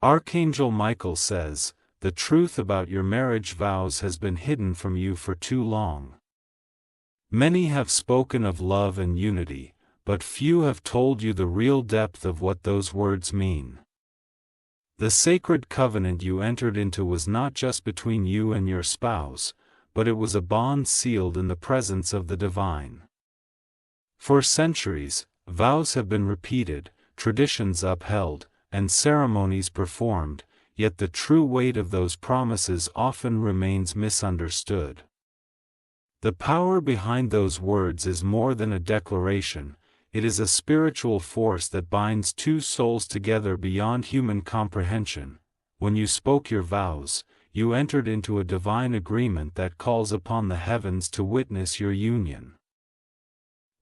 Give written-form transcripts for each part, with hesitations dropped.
Archangel Michael says, "The truth about your marriage vows has been hidden from you for too long. Many have spoken of love and unity, but few have told you the real depth of what those words mean. The sacred covenant you entered into was not just between you and your spouse, but it was a bond sealed in the presence of the divine. For centuries, vows have been repeated, traditions upheld, and ceremonies performed, yet the true weight of those promises often remains misunderstood. The power behind those words is more than a declaration, it is a spiritual force that binds two souls together beyond human comprehension. When you spoke your vows, you entered into a divine agreement that calls upon the heavens to witness your union.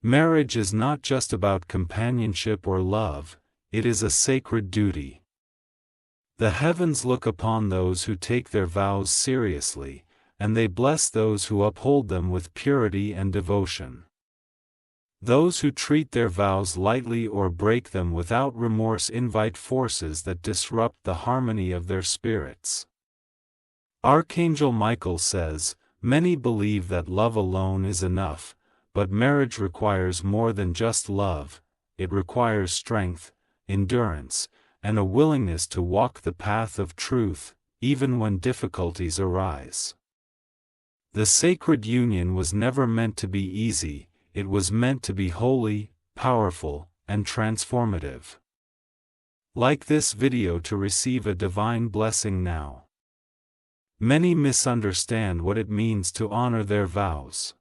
Marriage is not just about companionship or love, it is a sacred duty. The heavens look upon those who take their vows seriously, and they bless those who uphold them with purity and devotion. Those who treat their vows lightly or break them without remorse invite forces that disrupt the harmony of their spirits. Archangel Michael says, "Many believe that love alone is enough, but marriage requires more than just love, it requires strength, endurance, and a willingness to walk the path of truth, even when difficulties arise." The sacred union was never meant to be easy, it was meant to be holy, powerful, and transformative. Like this video to receive a divine blessing now. Many misunderstand what it means to honor their vows.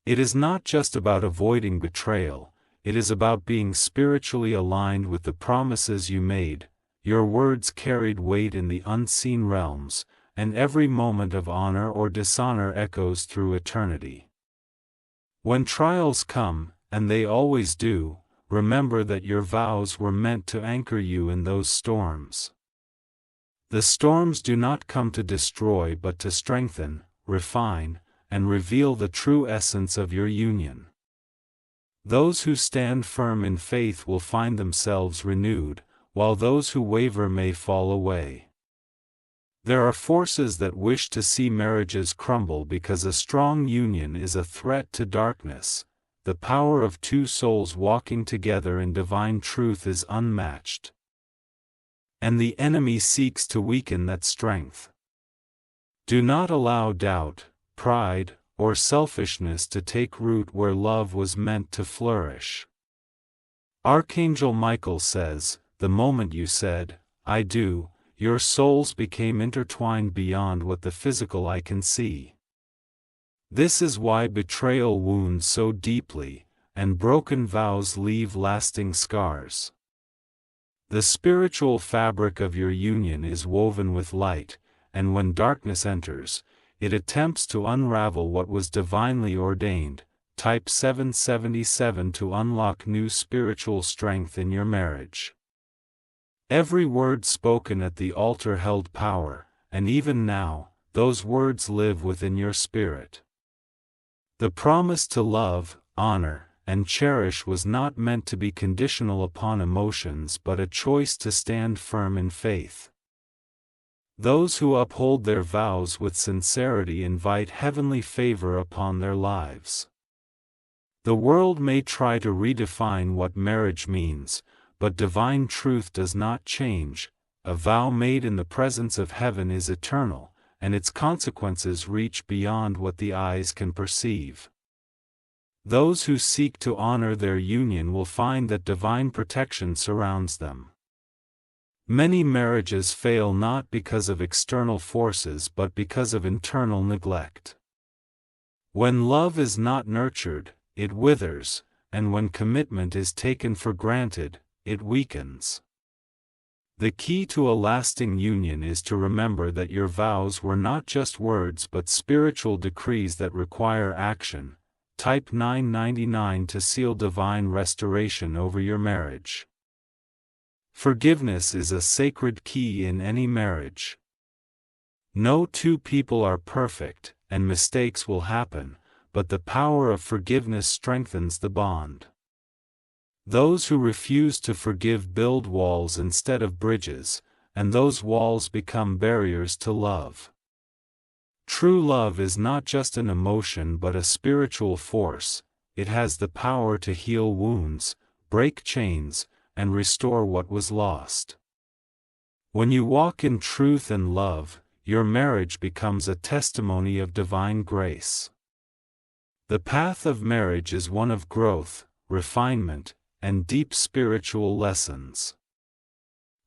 It is not just about avoiding betrayal, it is about being spiritually aligned with the promises you made. Your words carried weight in the unseen realms, and every moment of honor or dishonor echoes through eternity. When trials come, and they always do, remember that your vows were meant to anchor you in those storms. The storms do not come to destroy but to strengthen, refine, and reveal the true essence of your union. Those who stand firm in faith will find themselves renewed, while those who waver may fall away. There are forces that wish to see marriages crumble because a strong union is a threat to darkness. The power of two souls walking together in divine truth is unmatched. And the enemy seeks to weaken that strength. Do not allow doubt, pride, or selfishness to take root where love was meant to flourish. Archangel Michael says, "The moment you said, 'I do,' your souls became intertwined beyond what the physical eye can see." This is why betrayal wounds so deeply, and broken vows leave lasting scars. The spiritual fabric of your union is woven with light, and when darkness enters, it attempts to unravel what was divinely ordained. Type 777 to unlock new spiritual strength in your marriage. Every word spoken at the altar held power, and even now, those words live within your spirit. The promise to love, honor, and cherish was not meant to be conditional upon emotions but a choice to stand firm in faith. Those who uphold their vows with sincerity invite heavenly favor upon their lives. The world may try to redefine what marriage means, but divine truth does not change. A vow made in the presence of heaven is eternal, and its consequences reach beyond what the eyes can perceive. Those who seek to honor their union will find that divine protection surrounds them. Many marriages fail not because of external forces but because of internal neglect. When love is not nurtured, it withers, and when commitment is taken for granted, it weakens. The key to a lasting union is to remember that your vows were not just words but spiritual decrees that require action. Type 999 to seal divine restoration over your marriage. Forgiveness is a sacred key in any marriage. No two people are perfect, and mistakes will happen, but the power of forgiveness strengthens the bond. Those who refuse to forgive build walls instead of bridges, and those walls become barriers to love. True love is not just an emotion but a spiritual force. It has the power to heal wounds, break chains, and restore what was lost. When you walk in truth and love, your marriage becomes a testimony of divine grace. The path of marriage is one of growth, refinement, and deep spiritual lessons.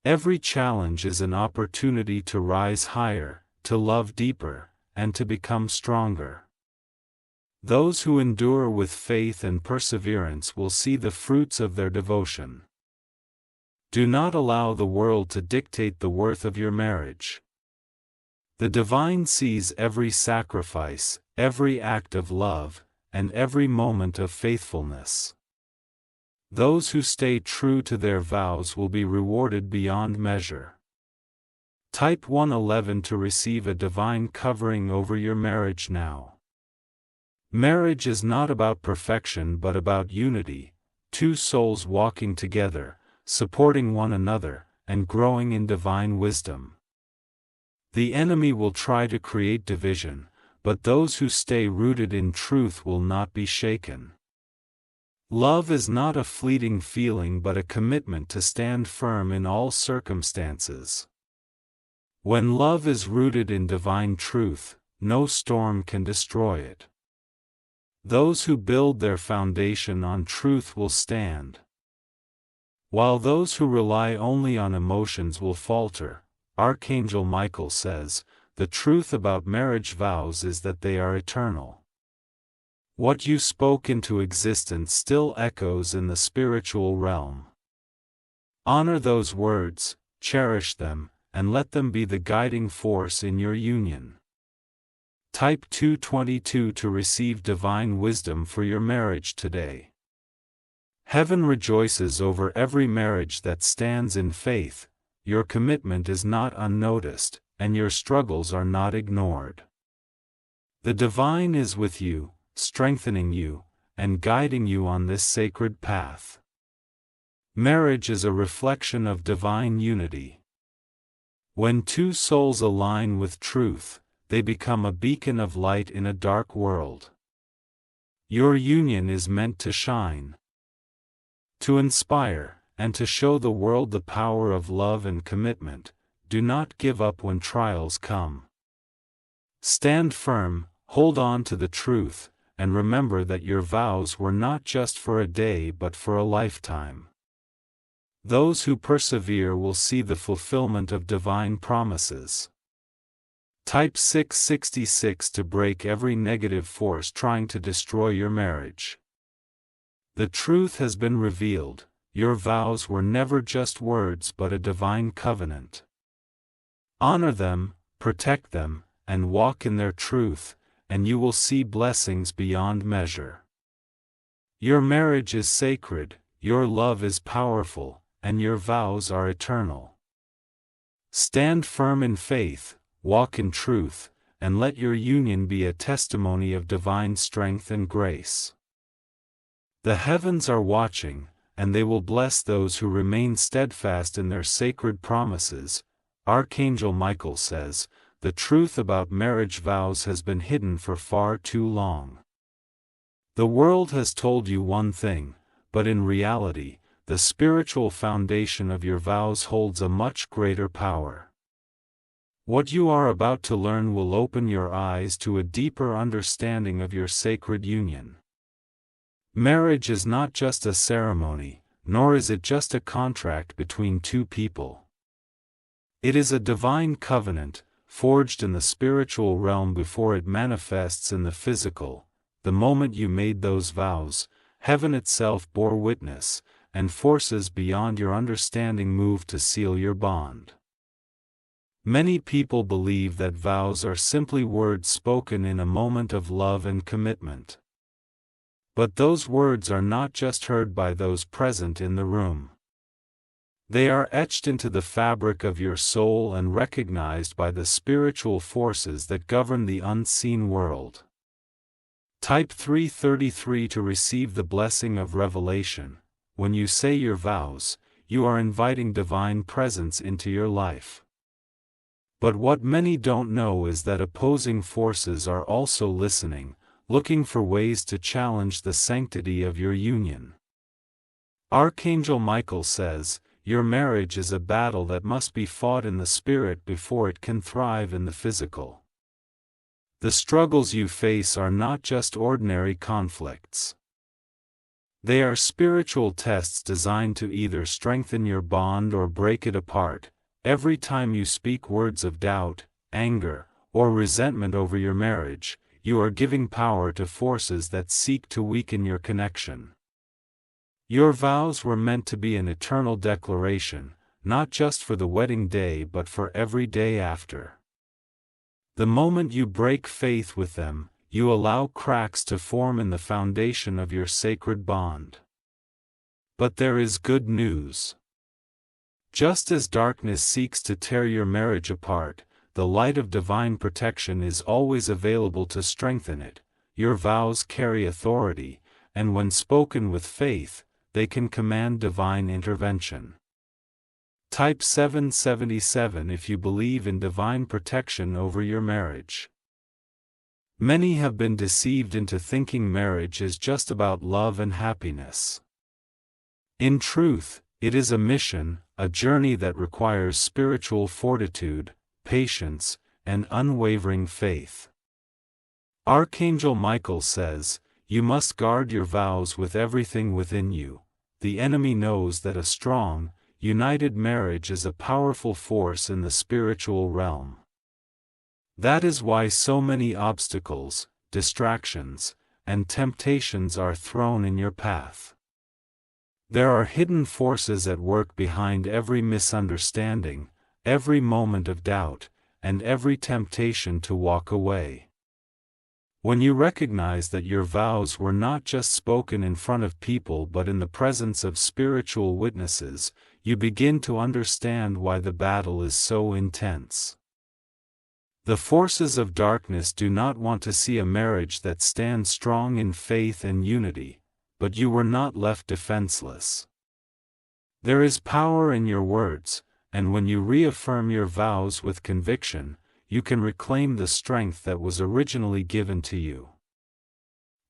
Every challenge is an opportunity to rise higher, to love deeper, and to become stronger. Those who endure with faith and perseverance will see the fruits of their devotion. Do not allow the world to dictate the worth of your marriage. The divine sees every sacrifice, every act of love, and every moment of faithfulness. Those who stay true to their vows will be rewarded beyond measure. Type 111 to receive a divine covering over your marriage now. Marriage is not about perfection but about unity, two souls walking together, supporting one another, and growing in divine wisdom. The enemy will try to create division, but those who stay rooted in truth will not be shaken. Love is not a fleeting feeling but a commitment to stand firm in all circumstances. When love is rooted in divine truth, no storm can destroy it. Those who build their foundation on truth will stand, while those who rely only on emotions will falter. Archangel Michael says, the truth about marriage vows is that they are eternal. What you spoke into existence still echoes in the spiritual realm. Honor those words, cherish them, and let them be the guiding force in your union. Type 222 to receive divine wisdom for your marriage today. Heaven rejoices over every marriage that stands in faith. Your commitment is not unnoticed, and your struggles are not ignored. The divine is with you, strengthening you, and guiding you on this sacred path. Marriage is a reflection of divine unity. When two souls align with truth, they become a beacon of light in a dark world. Your union is meant to shine, to inspire, and to show the world the power of love and commitment. Do not give up when trials come. Stand firm, hold on to the truth, and remember that your vows were not just for a day but for a lifetime. Those who persevere will see the fulfillment of divine promises. Type 666 to break every negative force trying to destroy your marriage. The truth has been revealed. Your vows were never just words but a divine covenant. Honor them, protect them, and walk in their truth, and you will see blessings beyond measure. Your marriage is sacred, your love is powerful, and your vows are eternal. Stand firm in faith, walk in truth, and let your union be a testimony of divine strength and grace. The heavens are watching, and they will bless those who remain steadfast in their sacred promises. Archangel Michael says, the truth about marriage vows has been hidden for far too long. The world has told you one thing, but in reality, the spiritual foundation of your vows holds a much greater power. What you are about to learn will open your eyes to a deeper understanding of your sacred union. Marriage is not just a ceremony, nor is it just a contract between two people. It is a divine covenant, forged in the spiritual realm before it manifests in the physical. The moment you made those vows, heaven itself bore witness, and forces beyond your understanding moved to seal your bond. Many people believe that vows are simply words spoken in a moment of love and commitment. But those words are not just heard by those present in the room. They are etched into the fabric of your soul and recognized by the spiritual forces that govern the unseen world. Type 333 to receive the blessing of revelation. when you say your vows, you are inviting divine presence into your life. But what many don't know is that opposing forces are also listening, looking for ways to challenge the sanctity of your union. Archangel Michael says, your marriage is a battle that must be fought in the spirit before it can thrive in the physical. The struggles you face are not just ordinary conflicts. They are spiritual tests designed to either strengthen your bond or break it apart. Every time you speak words of doubt, anger, or resentment over your marriage, you are giving power to forces that seek to weaken your connection. Your vows were meant to be an eternal declaration, not just for the wedding day but for every day after. The moment you break faith with them, you allow cracks to form in the foundation of your sacred bond. But there is good news. Just as darkness seeks to tear your marriage apart, the light of divine protection is always available to strengthen it. Your vows carry authority, and when spoken with faith, they can command divine intervention. Type 777 if you believe in divine protection over your marriage. Many have been deceived into thinking marriage is just about love and happiness. In truth, it is a mission, a journey that requires spiritual fortitude, patience, and unwavering faith. Archangel Michael says, you must guard your vows with everything within you. The enemy knows that a strong, united marriage is a powerful force in the spiritual realm. That is why so many obstacles, distractions, and temptations are thrown in your path. There are hidden forces at work behind every misunderstanding, every moment of doubt, and every temptation to walk away. When you recognize that your vows were not just spoken in front of people but in the presence of spiritual witnesses, you begin to understand why the battle is so intense. The forces of darkness do not want to see a marriage that stands strong in faith and unity, but you were not left defenseless. There is power in your words, and when you reaffirm your vows with conviction, you can reclaim the strength that was originally given to you.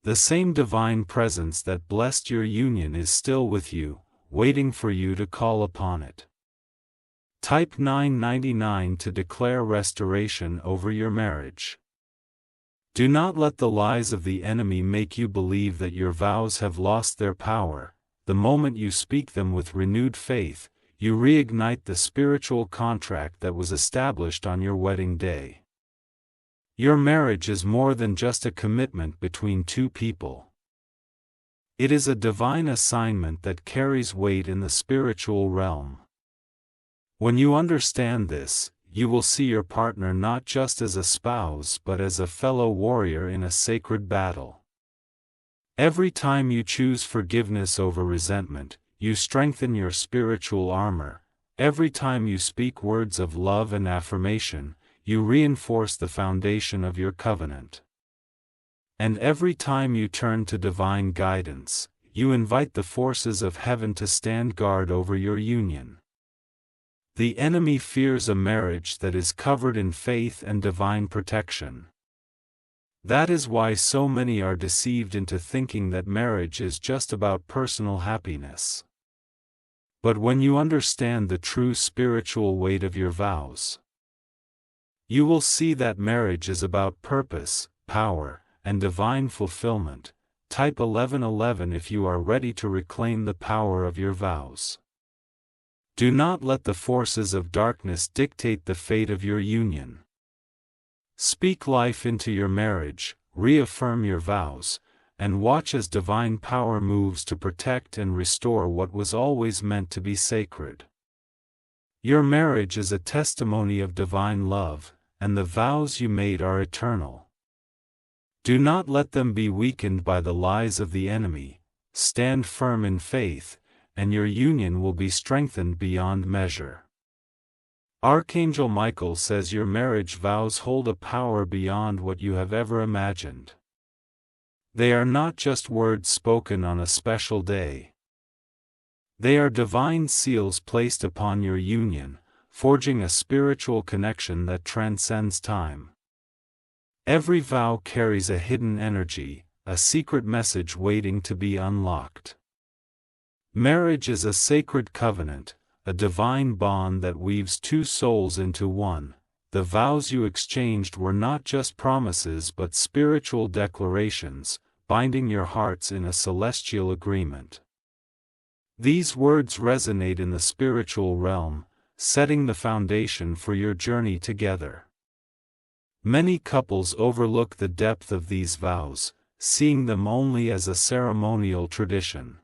The same divine presence that blessed your union is still with you, waiting for you to call upon it. Type 999 to declare restoration over your marriage. Do not let the lies of the enemy make you believe that your vows have lost their power. The moment you speak them with renewed faith, you reignite the spiritual contract that was established on your wedding day. Your marriage is more than just a commitment between two people. It is a divine assignment that carries weight in the spiritual realm. When you understand this, you will see your partner not just as a spouse but as a fellow warrior in a sacred battle. Every time you choose forgiveness over resentment, you strengthen your spiritual armor. Every time you speak words of love and affirmation, you reinforce the foundation of your covenant. And every time you turn to divine guidance, you invite the forces of heaven to stand guard over your union. The enemy fears a marriage that is covered in faith and divine protection. That is why so many are deceived into thinking that marriage is just about personal happiness. But when you understand the true spiritual weight of your vows, you will see that marriage is about purpose, power, and divine fulfillment. Type 1111 if you are ready to reclaim the power of your vows. Do not let the forces of darkness dictate the fate of your union. Speak life into your marriage, reaffirm your vows, and watch as divine power moves to protect and restore what was always meant to be sacred. Your marriage is a testimony of divine love, and the vows you made are eternal. Do not let them be weakened by the lies of the enemy. Stand firm in faith, and your union will be strengthened beyond measure. Archangel Michael says your marriage vows hold a power beyond what you have ever imagined. They are not just words spoken on a special day. They are divine seals placed upon your union, forging a spiritual connection that transcends time. Every vow carries a hidden energy, a secret message waiting to be unlocked. Marriage is a sacred covenant, a divine bond that weaves two souls into one. The vows you exchanged were not just promises but spiritual declarations, binding your hearts in a celestial agreement. These words resonate in the spiritual realm, setting the foundation for your journey together. Many couples overlook the depth of these vows, seeing them only as a ceremonial tradition.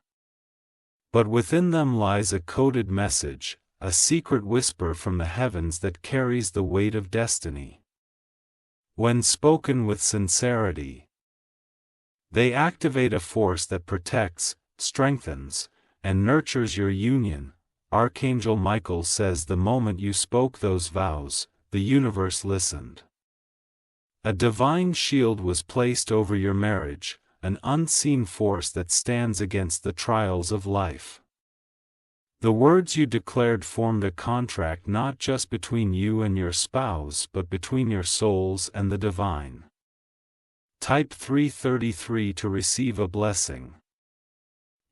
But within them lies a coded message, a secret whisper from the heavens that carries the weight of destiny. When spoken with sincerity, they activate a force that protects, strengthens, and nurtures your union. Archangel Michael says the moment you spoke those vows, the universe listened. A divine shield was placed over your marriage, an unseen force that stands against the trials of life. The words you declared formed a contract not just between you and your spouse but between your souls and the divine. Type 333 to receive a blessing.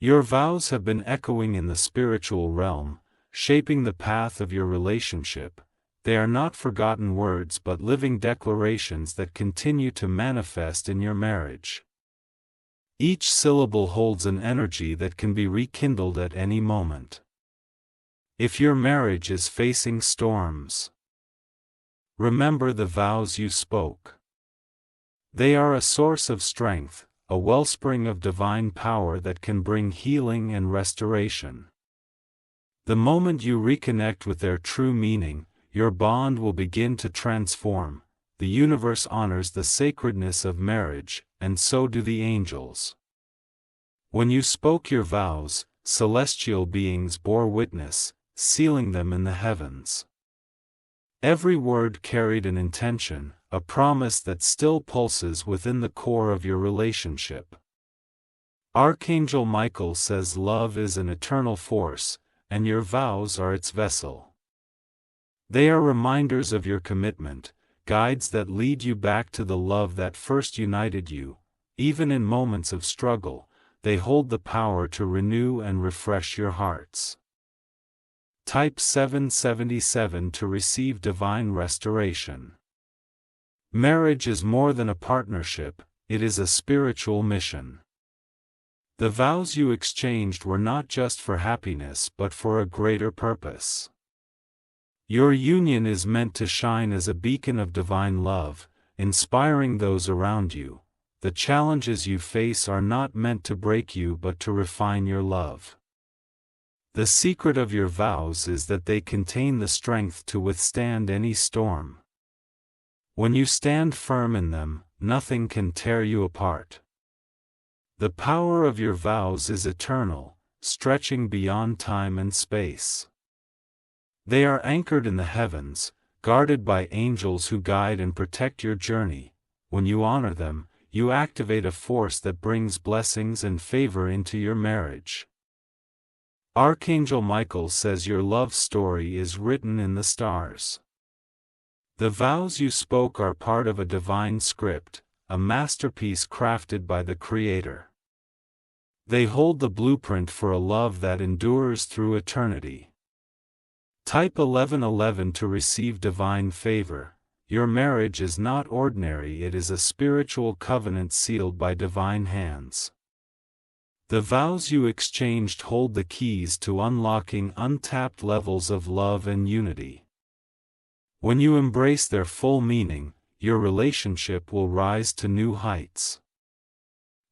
Your vows have been echoing in the spiritual realm, shaping the path of your relationship. They are not forgotten words but living declarations that continue to manifest in your marriage. Each syllable holds an energy that can be rekindled at any moment. If your marriage is facing storms, remember the vows you spoke. They are a source of strength, a wellspring of divine power that can bring healing and restoration. The moment you reconnect with their true meaning, your bond will begin to transform. The universe honors the sacredness of marriage, and so do the angels. When you spoke your vows, celestial beings bore witness, sealing them in the heavens. Every word carried an intention, a promise that still pulses within the core of your relationship. Archangel Michael says love is an eternal force, and your vows are its vessel. They are reminders of your commitment, guides that lead you back to the love that first united you. Even in moments of struggle, they hold the power to renew and refresh your hearts. Type 777 to receive divine restoration. Marriage is more than a partnership, it is a spiritual mission. The vows you exchanged were not just for happiness but for a greater purpose. Your union is meant to shine as a beacon of divine love, inspiring those around you. The challenges you face are not meant to break you but to refine your love. The secret of your vows is that they contain the strength to withstand any storm. When you stand firm in them, nothing can tear you apart. The power of your vows is eternal, stretching beyond time and space. They are anchored in the heavens, guarded by angels who guide and protect your journey. When you honor them, you activate a force that brings blessings and favor into your marriage. Archangel Michael says your love story is written in the stars. The vows you spoke are part of a divine script, a masterpiece crafted by the Creator. They hold the blueprint for a love that endures through eternity. Type 1111 to receive divine favor. Your marriage is not ordinary, it is a spiritual covenant sealed by divine hands. The vows you exchanged hold the keys to unlocking untapped levels of love and unity. When you embrace their full meaning, your relationship will rise to new heights.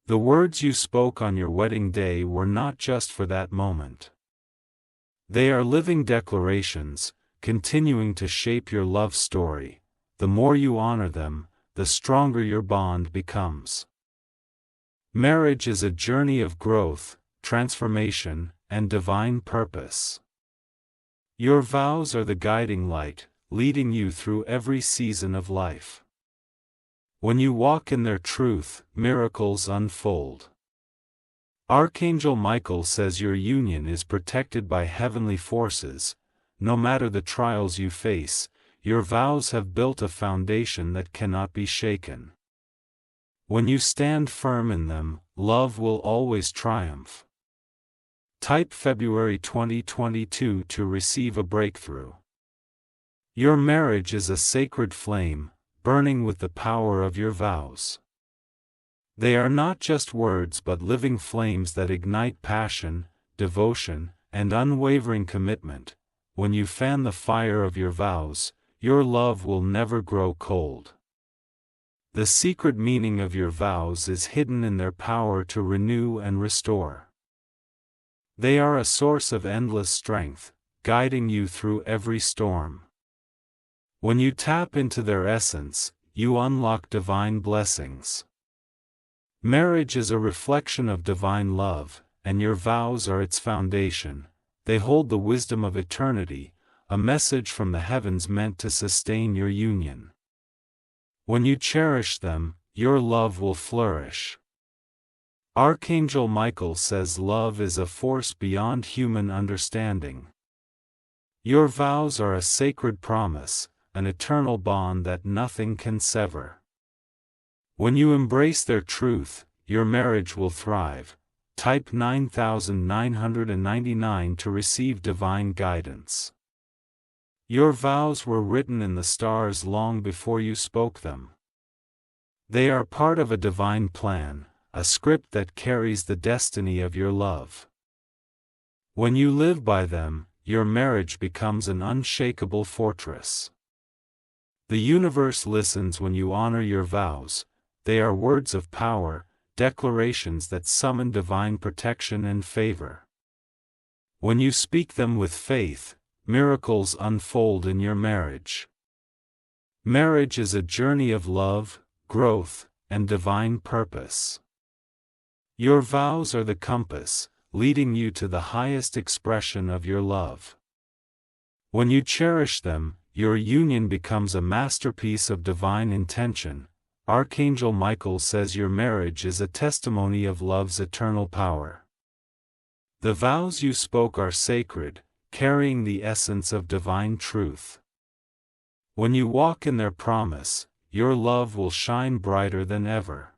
The words you spoke on your wedding day were not just for that moment. They are living declarations, continuing to shape your love story. The more you honor them, the stronger your bond becomes. Marriage is a journey of growth, transformation, and divine purpose. Your vows are the guiding light, leading you through every season of life. When you walk in their truth, miracles unfold. Archangel Michael says your union is protected by heavenly forces. No matter the trials you face, your vows have built a foundation that cannot be shaken. When you stand firm in them, love will always triumph. Type February 2022 to receive a breakthrough. Your marriage is a sacred flame, burning with the power of your vows. They are not just words but living flames that ignite passion, devotion, and unwavering commitment. When you fan the fire of your vows, your love will never grow cold. The secret meaning of your vows is hidden in their power to renew and restore. They are a source of endless strength, guiding you through every storm. When you tap into their essence, you unlock divine blessings. Marriage is a reflection of divine love, and your vows are its foundation. They hold the wisdom of eternity, a message from the heavens meant to sustain your union. When you cherish them, your love will flourish. Archangel Michael says love is a force beyond human understanding. Your vows are a sacred promise, an eternal bond that nothing can sever. When you embrace their truth, your marriage will thrive. Type 9999 to receive divine guidance. Your vows were written in the stars long before you spoke them. They are part of a divine plan, a script that carries the destiny of your love. When you live by them, your marriage becomes an unshakable fortress. The universe listens when you honor your vows. They are words of power, declarations that summon divine protection and favor. When you speak them with faith, miracles unfold in your marriage. Marriage is a journey of love, growth, and divine purpose. Your vows are the compass, leading you to the highest expression of your love. When you cherish them, your union becomes a masterpiece of divine intention. Archangel Michael says your marriage is a testimony of love's eternal power. The vows you spoke are sacred, carrying the essence of divine truth. When you walk in their promise, your love will shine brighter than ever.